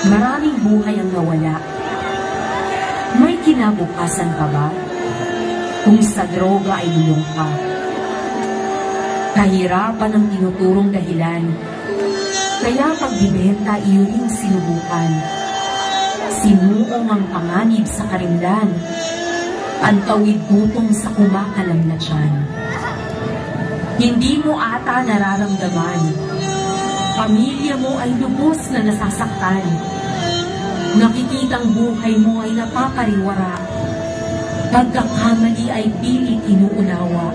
Maraming buhay ang nawala. May kinabukasan pa ba? Kung sa droga ay lulong ka. Kahirapan ang tinuturong dahilan. Kaya pagbibenta, iyo ring sinubukan. Sinuong ang panganib sa karimlan. Ang tawid gutom sa kumakalam na tiyan. Hindi mo ata nararamdaman. Pamilya mo ay lubos na nasasaktan. Nakikitang buhay mo ay napapariwara. Pagkakamali ay pilit inuunawa.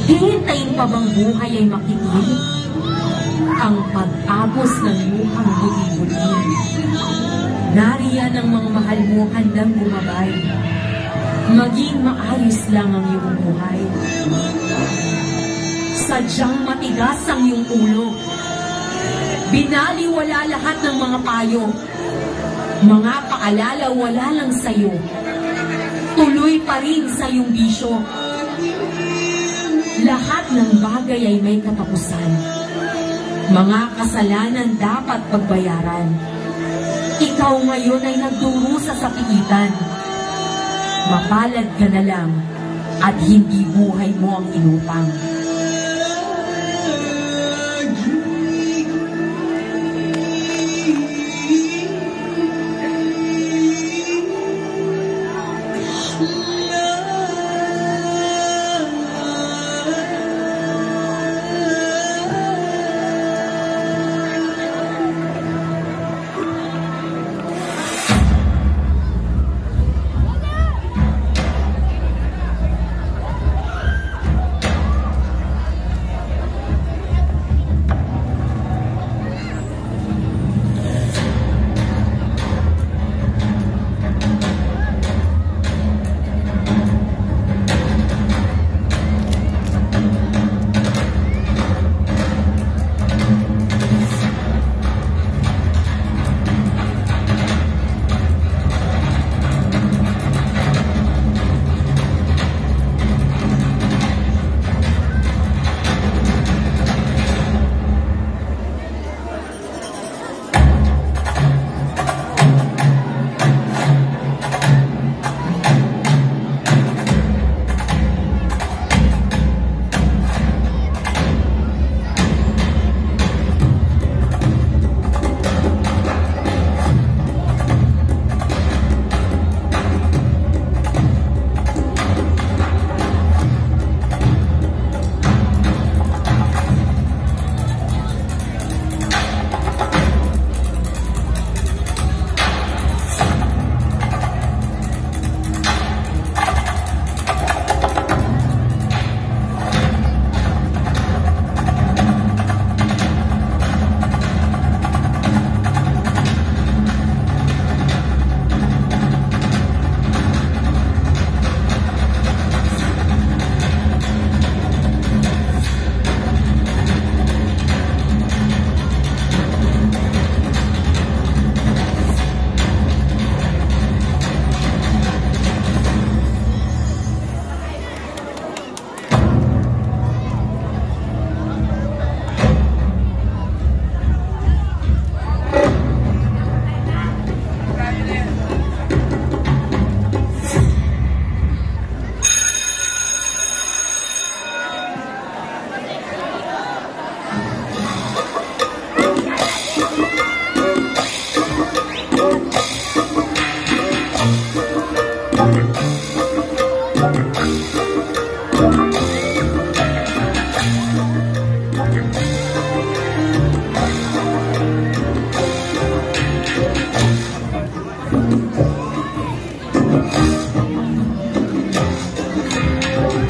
Hihintayin pa bang buhay ay makinig? Ang pag-agos ng luhang buti-buti. Nariyan ang mga mahal mo handang bumabay. Maging maayos lang ang iyong buhay. Sadyang matigas ang iyong ulo. Binaliwala lahat ng mga payo. Mga paalala wala lang sa'yo. Tuloy pa rin sa iyong bisyo. Lahat ng bagay ay may katapusan. Mga kasalanan dapat pagbayaran. Ikaw ngayon ay nagdurusa sa pigitan. Mapalad ka na lang at hindi buhay mo ang inutang.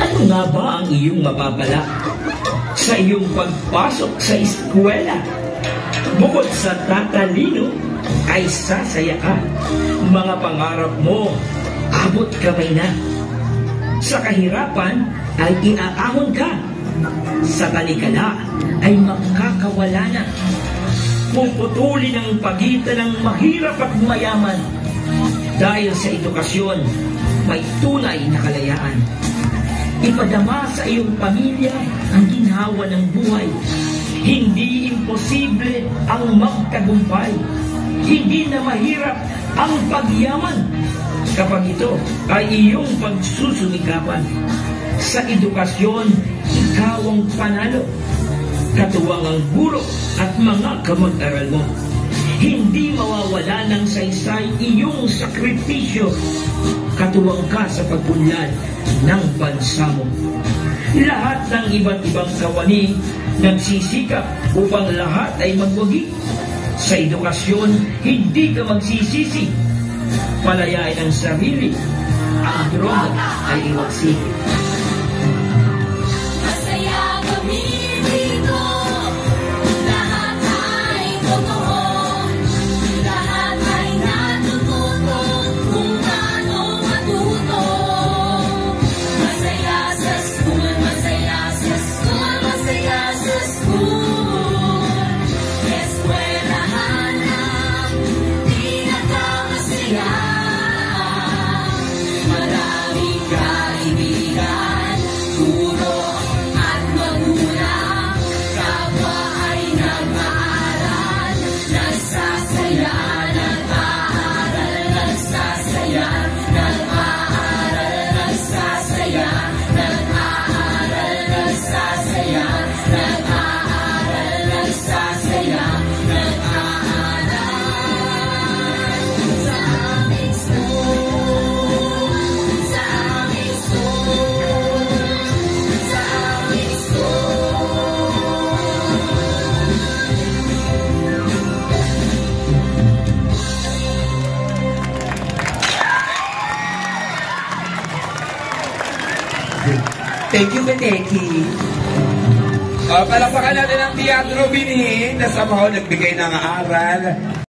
Ano nga ba ang iyong mapapala sa iyong pagpasok sa eskwela? Bukod sa tatalino, ay sasaya ka. Mga pangarap mo, abot kamay na. Sa kahirapan, ay iaahon ka. Sa talikala, ay makakawala na. Puputulin ang pagitan ng mahirap at mayaman. Dahil sa edukasyon, may tunay na kalayaan. Ipadama sa iyong pamilya ang ginhawa ng buhay. Hindi imposible ang magtagumpay. Hindi na mahirap ang pagyaman kapag ito ay iyong pagsusumikapan. Sa edukasyon, ikaw ang panalo. Katuwang ang guro at mga kamag-aral mo. Hindi mawawala ng saysay iyong sakripisyo. Katuwang ka sa pagpunlad ng bansa mo. Lahat ng iba't ibang kawani nagsisikap upang lahat ay magwagi. Sa edukasyon, hindi ka magsisisi. Palayain ang sarili. Ang droga ay iwaksi. Masaya kami dito. Lahat ay totoo. Lahat ay natututo kung paano matuto. Masaya sa school, masaya sa school, masaya sa school. Eskwelahan ang pinakamasaya. Maraming kaibigan, guro at magulang, kapwa ay nag-aaral, nagsasaya, nag-aaral, nagsasaya, nag-aaral, nagsasaya, nag-aaral, nagsasaya, nag-aaral, nagsasaya, nag-aaral sa aming school, sa aming school, sa aming school. Thank you, Beneki. Palapakan natin ang Teatro Binhi na somehow nagbigay ng aral